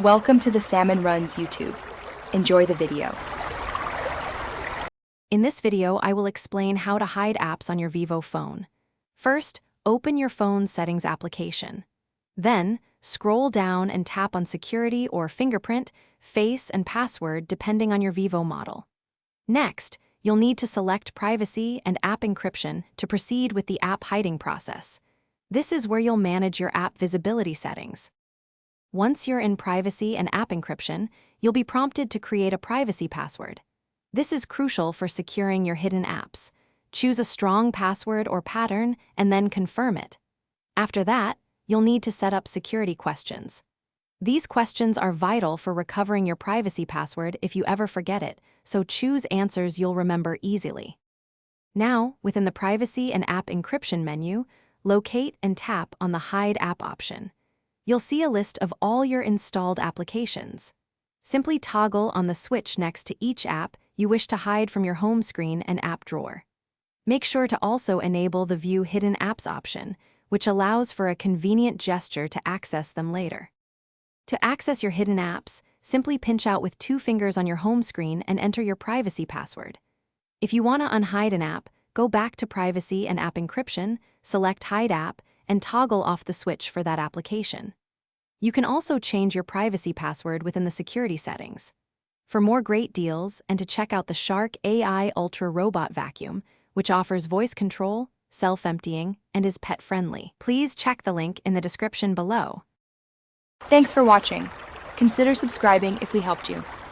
Welcome to the Salmon Runs YouTube. Enjoy the video. In this video, I will explain how to hide apps on your Vivo phone. First, open your phone's settings application. Then, scroll down and tap on Security or Fingerprint, Face, and Password depending on your Vivo model. Next, you'll need to select Privacy and App Encryption to proceed with the app hiding process. This is where you'll manage your app visibility settings. Once you're in Privacy and App Encryption, you'll be prompted to create a privacy password. This is crucial for securing your hidden apps. Choose a strong password or pattern and then confirm it. After that, you'll need to set up security questions. These questions are vital for recovering your privacy password if you ever forget it, so choose answers you'll remember easily. Now, within the Privacy and App Encryption menu, locate and tap on the Hide App option. You'll see a list of all your installed applications. Simply toggle on the switch next to each app you wish to hide from your home screen and app drawer. Make sure to also enable the View Hidden Apps option, which allows for a convenient gesture to access them later. To access your hidden apps, simply pinch out with 2 fingers on your home screen and enter your privacy password. If you want to unhide an app, go back to Privacy and App Encryption, select Hide App, and toggle off the switch for that application. You can also change your privacy password within the security settings. For more great deals and to check out the Shark AI Ultra Robot Vacuum, which offers voice control, self-emptying, and is pet-friendly, please check the link in the description below. Thanks for watching. Consider subscribing if we helped you.